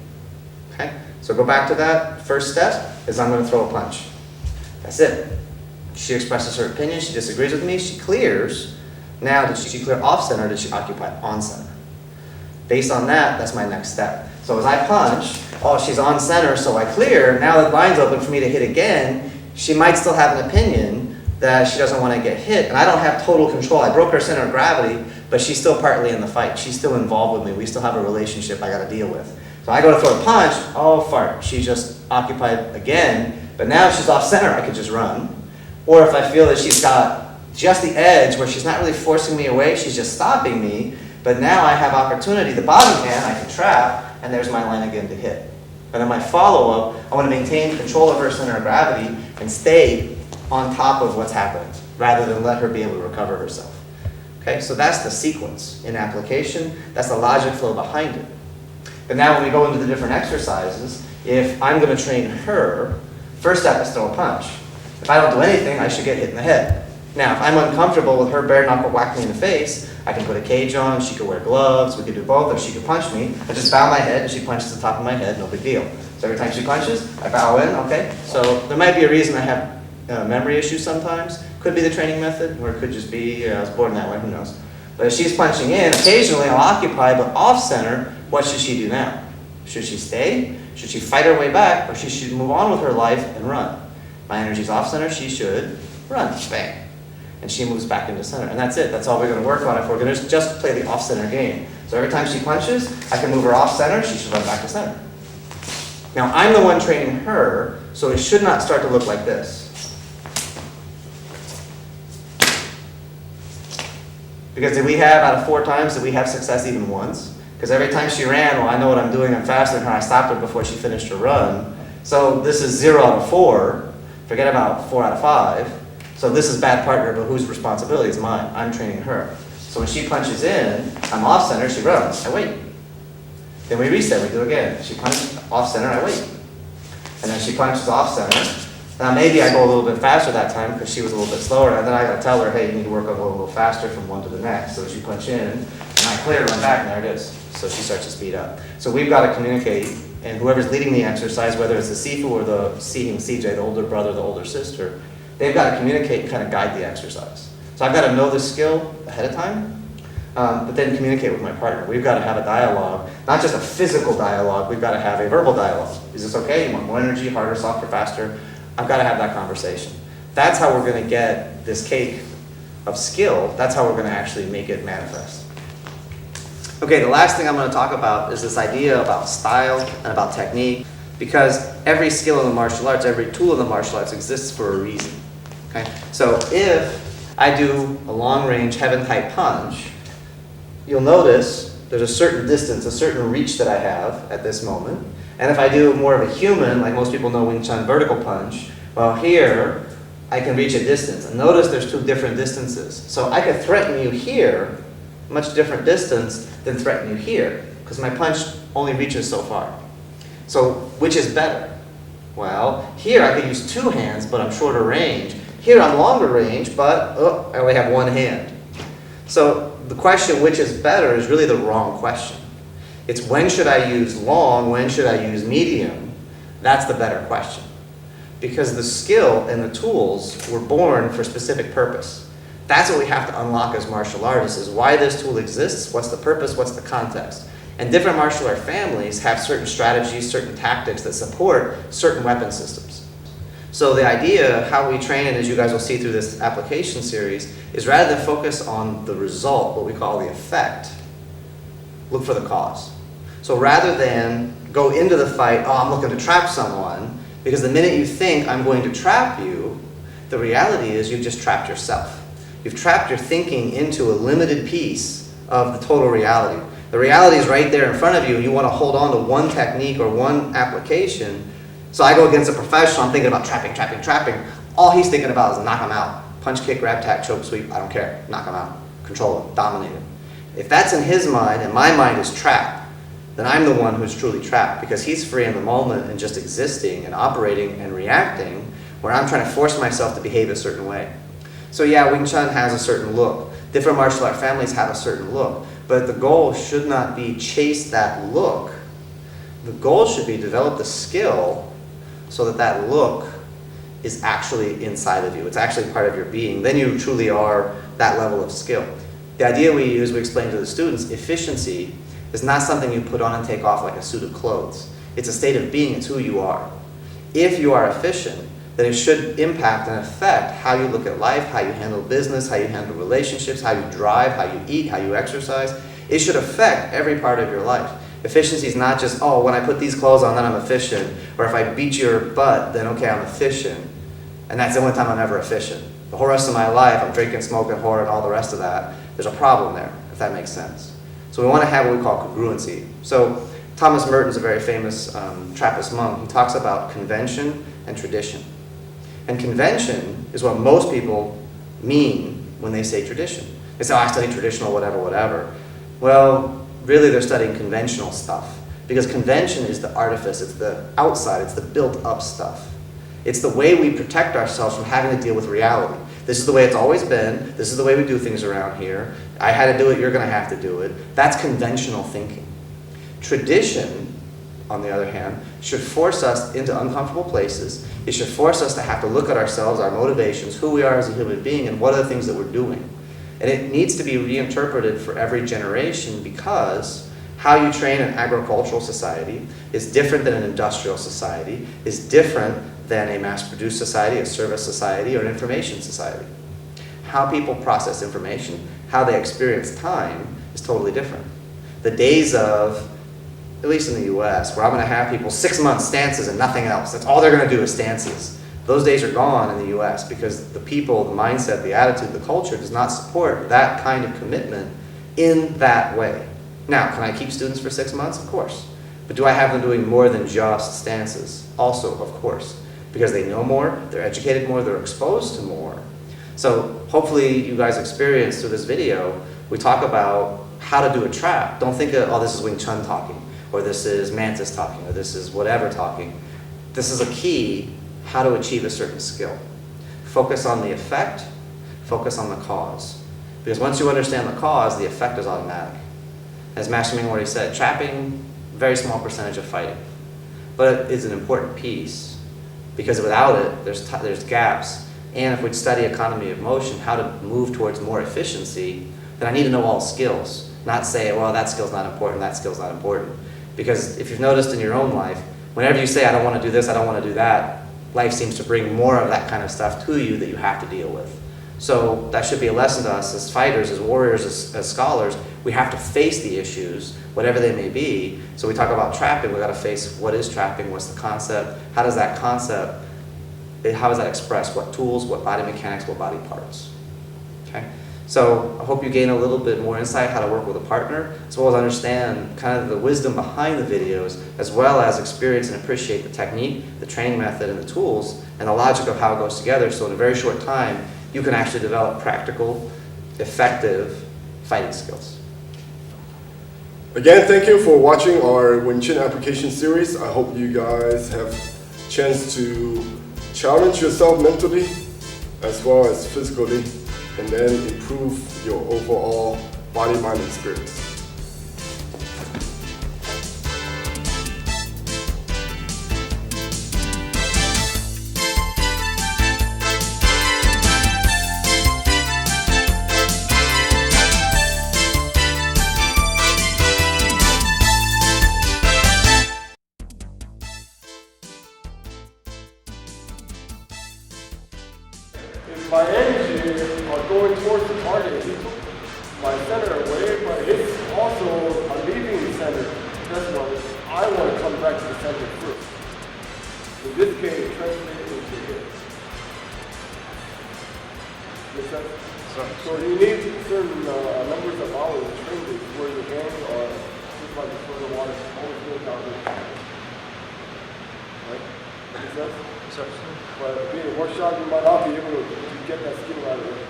Okay? So go back to that. First step is I'm going to throw a punch. That's it. She expresses her opinion, she disagrees with me, she clears. Now, did she clear off center or did she occupy on center? Based on that, that's my next step. So as I punch, oh, she's on center, so I clear. Now the line's open for me to hit again. She might still have an opinion that she doesn't want to get hit, and I don't have total control. I broke her center of gravity, but she's still partly in the fight. She's still involved with me. We still have a relationship I got to deal with. So I go to throw a punch, oh, fart. She just occupied again, but now if she's off center, I could just run. Or if I feel that she's got just the edge where she's not really forcing me away, she's just stopping me, but now I have opportunity. The bottom hand, I can trap, and there's my line again to hit. And then my follow-up, I want to maintain control of her center of gravity and stay on top of what's happened, rather than let her be able to recover herself. Okay, so that's the sequence in application. That's the logic flow behind it. But now when we go into the different exercises, if I'm going to train her, first step is throw a punch. If I don't do anything, I should get hit in the head. Now, if I'm uncomfortable with her bare knuckle whacking me in the face, I can put a cage on, she could wear gloves, we could do both, or she could punch me. I just bow my head and she punches the top of my head, no big deal. So every time she punches, I bow in, okay? So there might be a reason I have memory issues sometimes. Could be the training method, or it could just be I was born that way, who knows. But if she's punching in, occasionally I'll occupy, but off center, what should she do now? Should she stay? Should she fight her way back, or she should move on with her life and run? My energy's off center, she should run, bang. And she moves back into center. And that's it, that's all we're going to work on if we're going to just play the off center game. So every time she punches, I can move her off center, she should run back to center. Now I'm the one training her, so it should not start to look like this. Because did we have, out of 4 times, did we have success even once? Because every time she ran, well, I know what I'm doing, I'm faster than her, I stopped her before she finished her run. So this is 0 out of 4, forget about 4 out of 5. So this is bad partner, but whose responsibility is mine? I'm training her. So when she punches in, I'm off center, she runs, I wait. Then we reset, we do it again. She punches off center, I wait. And then she punches off center. Now maybe I go a little bit faster that time because she was a little bit slower, and then I gotta tell her, hey, you need to work on a little faster from one to the next. So she punch in, and I clear, run back, and there it is. So she starts to speed up. So we've got to communicate, and whoever's leading the exercise, whether it's the Sifu or the CJ, the older brother, the older sister, they've got to communicate and kind of guide the exercise. So I've got to know the skill ahead of time, but then communicate with my partner. We've got to have a dialogue, not just a physical dialogue, we've got to have a verbal dialogue. Is this okay? You want more energy, harder, softer, faster? I've got to have that conversation. That's how we're going to get this cake of skill. That's how we're going to actually make it manifest. Okay, the last thing I'm going to talk about is this idea about style and about technique, because every skill in the martial arts, every tool in the martial arts exists for a reason. Okay? So if I do a long-range heaven-type punch, you'll notice there's a certain distance, a certain reach that I have at this moment. And if I do more of a human, like most people know Wing Chun vertical punch, well here, I can reach a distance. And notice there's 2 different distances. So I could threaten you here, much different distance than threaten you here, because my punch only reaches so far. So which is better? Well, here I could use 2 hands, but I'm shorter range. Here I'm longer range, but I only have 1 hand. So the question, which is better, is really the wrong question. It's when should I use long, when should I use medium? That's the better question. Because the skill and the tools were born for a specific purpose. That's what we have to unlock as martial artists, is why this tool exists, what's the purpose, what's the context. And different martial art families have certain strategies, certain tactics that support certain weapon systems. So the idea, how we train, and as you guys will see through this application series, is rather than focus on the result, what we call the effect, look for the cause. So rather than go into the fight, oh, I'm looking to trap someone, because the minute you think I'm going to trap you, the reality is you've just trapped yourself. You've trapped your thinking into a limited piece of the total reality. The reality is right there in front of you, and you want to hold on to one technique or one application. So I go against a professional, I'm thinking about trapping. All he's thinking about is knock him out. Punch, kick, grab, tack, choke, sweep, I don't care. Knock him out. Control him, dominate him. If that's in his mind, and my mind is trapped, then I'm the one who's truly trapped, because he's free in the moment and just existing and operating and reacting, where I'm trying to force myself to behave a certain way. So yeah, Wing Chun has a certain look. Different martial art families have a certain look. But the goal should not be chase that look. The goal should be develop the skill so that that look is actually inside of you. It's actually part of your being. Then you truly are that level of skill. The idea we use, we explain to the students, efficiency is not something you put on and take off like a suit of clothes. It's a state of being. It's who you are. If you are efficient, then it should impact and affect how you look at life, how you handle business, how you handle relationships, how you drive, how you eat, how you exercise. It should affect every part of your life. Efficiency is not just, oh, when I put these clothes on, then I'm efficient. Or if I beat your butt, then okay, I'm efficient. And that's the only time I'm ever efficient. The whole rest of my life, I'm drinking, smoking, whoring, all the rest of that. There's a problem there, if that makes sense. So we want to have what we call congruency. So Thomas Merton's a very famous Trappist monk. He talks about convention and tradition. And convention is what most people mean when they say tradition. They say, oh, I study traditional, whatever. Well, really they're studying conventional stuff. Because convention is the artifice, it's the outside, it's the built up stuff. It's the way we protect ourselves from having to deal with reality. This is the way it's always been, this is the way we do things around here. I had to do it, you're gonna have to do it. That's conventional thinking. Tradition, on the other hand, should force us into uncomfortable places. It should force us to have to look at ourselves, our motivations, who we are as a human being, and what are the things that we're doing. And it needs to be reinterpreted for every generation, because how you train an agricultural society is different than an industrial society, is different than a mass-produced society, a service society, or an information society. How people process information, how they experience time is totally different. The days of, at least in the US, where I'm going to have people 6 month stances and nothing else. That's all they're going to do is stances. Those days are gone in the US because the people, the mindset, the attitude, the culture does not support that kind of commitment in that way. Now, can I keep students for 6 months? Of course. But do I have them doing more than just stances? Also, of course. Because they know more, they're educated more, they're exposed to more. So hopefully you guys experience through this video, we talk about how to do a trap. Don't think of, oh, this is Wing Chun talking, or this is Mantis talking, or this is whatever talking. This is a key, how to achieve a certain skill. Focus on the effect, focus on the cause. Because once you understand the cause, the effect is automatic. As Master Meng already said, trapping, very small percentage of fighting. But it is an important piece, because without it, there's gaps. And if we study economy of motion, how to move towards more efficiency, then I need to know all skills. Not say, well, that skill's not important, that skill's not important. Because if you've noticed in your own life, whenever you say, I don't want to do this, I don't want to do that, life seems to bring more of that kind of stuff to you that you have to deal with. So that should be a lesson to us as fighters, as warriors, as scholars. We have to face the issues, whatever they may be. So we talk about trapping, we got to face what is trapping, what's the concept, how does that concept, how is that expressed, what tools, what body mechanics, what body parts. Okay? So I hope you gain a little bit more insight how to work with a partner, as well as understand kind of the wisdom behind the videos, as well as experience and appreciate the technique, the training method, and the tools, and the logic of how it goes together. So in a very short time, you can actually develop practical, effective fighting skills. Again, thank you for watching our Wing Chun application series. I hope you guys have a chance to challenge yourself mentally as well as physically, and then improve your overall body-mind experience. my center away, but it's also a leaving center. That's why I want to come back to the center first. In this case, translate it into here. Make sense? So you need certain numbers of hours to train this where your hands are just like the water always goes down the right? Make sense? But being a workshop, you might not be able to get that skill right away.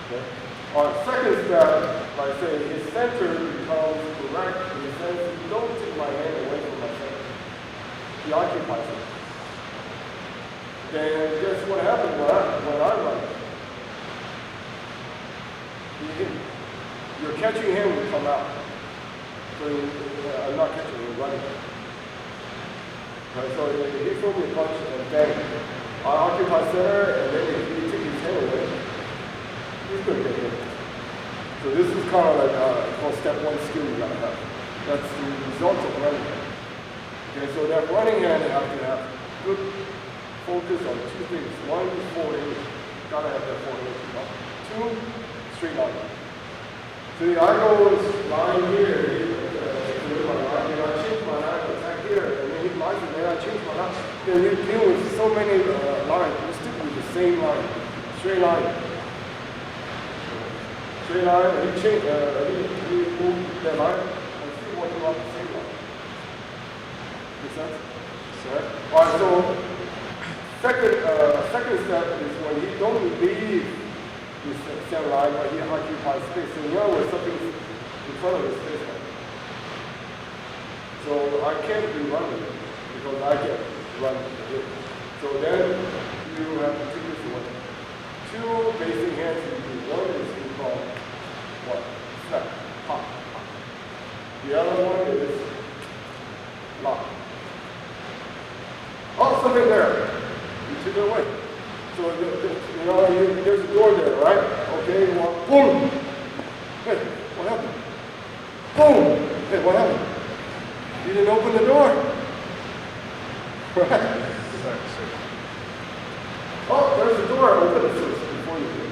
Okay? Our second step, like I say, his center becomes correct in the sense you don't take my hand away from my center. He occupies it. Then guess what happens when I run? Your catching hand will come out. So I'm not catching, you're running. Right, so he threw me a punch and bang. I occupy center and then if he took his hand away, he's going to get hit. So this is kind of like called step one skill you gotta have. That's the result of running hand. Okay, so that running hand you have to have good focus on two things. One is forward, gotta have that forward. Two, straight line. See, I go line here, I change my line, attack here, and then he lines it, then I change my line. Then you deal with so many lines, you stick with the same line, straight line. Straight line, and you change, you move that line, and still working on the same line. Make sense? Alright, so second step is when you don't leave this center line, but he occupies space. So you know where something's in front of his face line. So I can't be running because I can run it. So then you have to take this away. Two basic hands you do. One is we call what? Snap, pop, pop. The other one is lock. Oh, something there. You took it away. So you know, there's a door there, right? Okay, you walk, boom. Hey, what happened? Boom. Hey, what happened? You didn't open the door. Right? Oh, there's a door. Open it first before you do.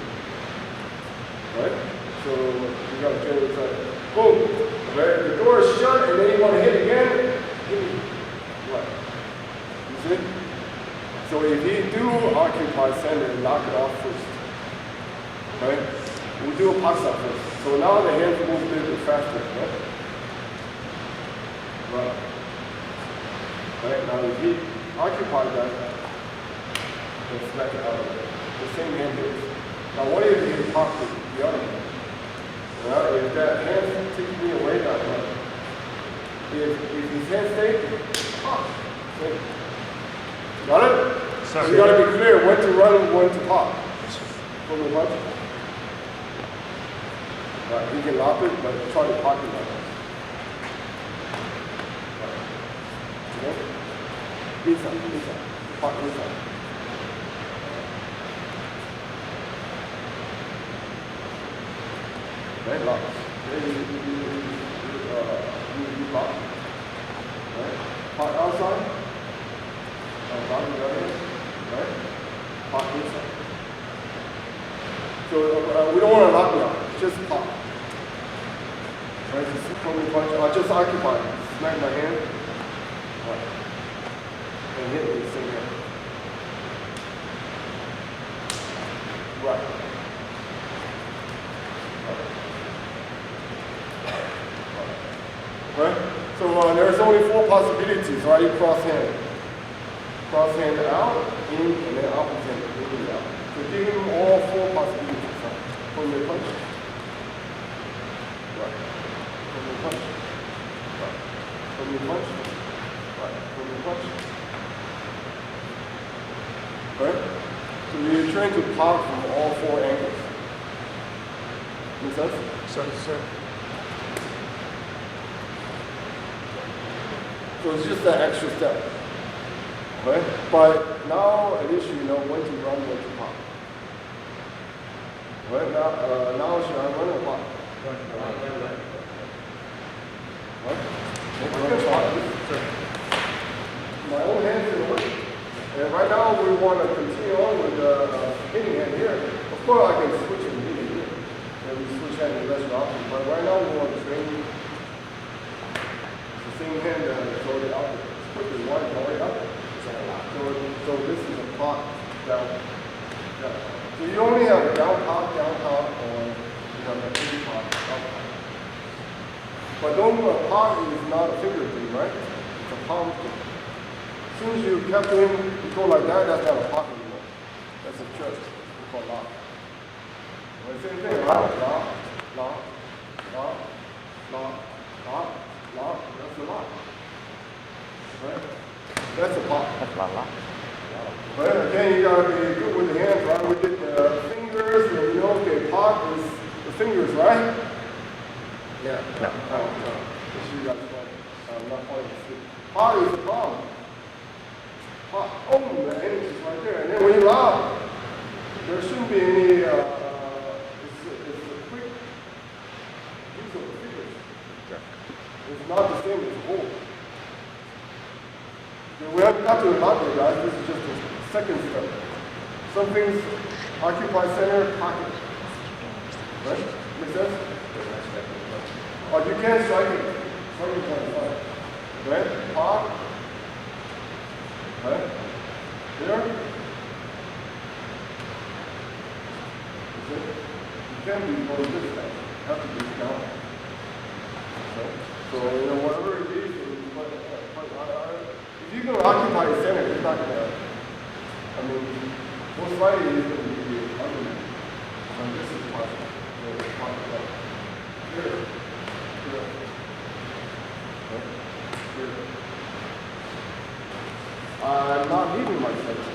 Right? So you got to turn it inside. Boom. Right? The door is shut, and then you want to hit again. What? You see? So if you do occupy center, knock it off first. Right? We do a pasa first. So now the hands move a little bit faster. Right? Right. Right? Now if you occupy that, then smack it out of it. The same hand hits. Now what if you pop the other hand? Well, if that hand takes me away that way, if his hand stays, pop. Okay. Got it? So you got to be clear when to run and when to pop. From the punch. Right, you can lock it, but try to pop it like this. Okay? Inside. Pop inside. Right, lock. Then you pop. Right? Pop outside. Pop the other hand. Right? Pop inside. So we don't want to lock me out. Just pop. Right? Just from the punch. I just occupy. Smack my hand. Right. And hit with the same hand. Right. Right? So there's only 4 possibilities, right? You cross hand. Cross hand out, in, and then opposite hand, in and out. So give him all 4 possibilities. Right? From the punch. Right. From the punch. Right. From the punch. Right. From the punch. Right? So you're trying to pop from all 4 angles. Make sense? Sir. So it's just an extra step. Right? But now at least you know when to run, when to pop. Right? Now should I run or pop? Run. What? My own hands in the way. And right now we want to continue on with the hitting hand here. Of course I can switch and hit it here. And we switch hand in the rest of the But right now we want to train the same hand that is already out there. It's quickly one is already out there. So this is a pot down. Yeah. So you only have a down, or you have a big pot, up. But don't know, a pot is not a finger thing, right? It's a palm thing. As soon as you kept in, you go like that, that's not a pot anymore. That's a church. We call lock. Well, same thing, right? Lock, lock, lock, lock, lock, lock. That's a lock. Right? That's a pot. That's a lot. But again, you gotta be good with the hands, right? We did the fingers, and you know, okay, pot is the fingers, right? Yeah. No. Just you guys not falling asleep. Pot is the palm. Pot. Oh, the energy's right there. And then when you lock, there shouldn't be any, it's a quick use of the fingers. It's not the same as a whole. We have got to elaborate, guys. This is just the second step. Some things occupy center, pocket. Right? Make sense? Or you can strike it. Strike it point fine. Right? Pop. Right? Here. You can't be going this way. You have to be down. So you know, whatever it is, if you can occupy the center, it's not going to, I mean, most likely it's going to be ugly. And this is possible. Here. Here. Here. I'm not leaving my center.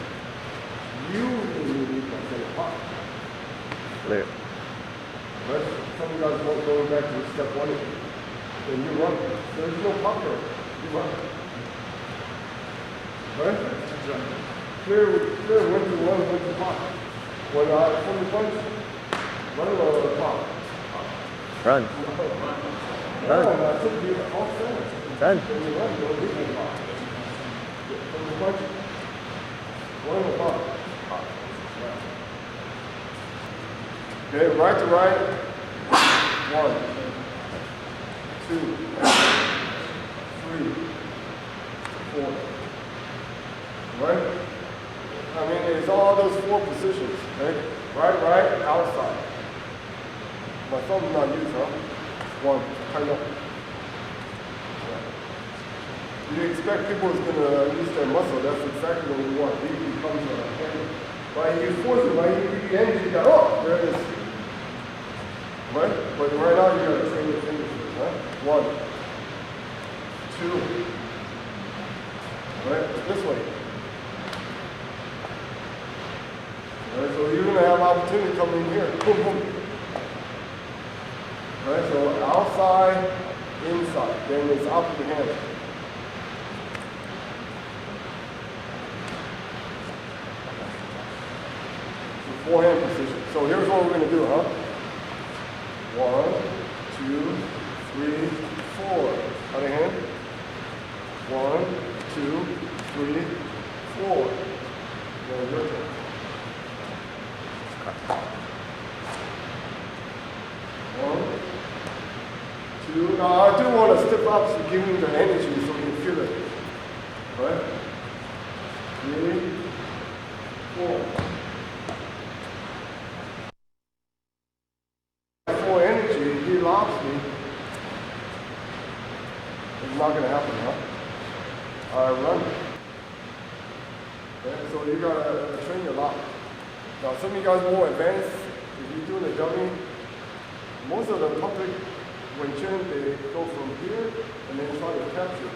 You leave my center pot. Clear. Right? Some of you guys won't go back to step one. Then you run. There's no pot there. You run. Right? Clear when to run, when to pop. When from the punch, run or pop? Run. No, I took you off center. Run. When you run, you don't leave the pop. From the punch, run or pop? Pop. Okay, right to right. 1, 2, 3, 4. Right? I mean, it's all those 4 positions, right? Right, outside. My thumb's not used, huh? 1, tighten up. Yeah. You expect people is going to use their muscle, that's exactly what we want. He becomes a hand. Right? You force it, right? You give the energy, you got, oh, there it is. Right? But right now, you got to train your fingers, right? 1, 2. Right? This way. Right, so you're going to have opportunity coming in here. Boom, boom. Right, so outside, inside. Then it's out with the hand. So forehand position. So here's what we're going to do, huh? 1, 2, 3, 4. Other hand. 1, 2, 3, 4. Then your turn. 1, 2. Now I do want to step up to give him the energy so he can feel it. Right? 3, 4. For energy, he lobs me. It's not going to happen, huh? I run. Okay, so you got to train your lob. Now, some of you guys more advanced, if you're doing a dummy, most of the public, when trained, they go from here and then try to capture.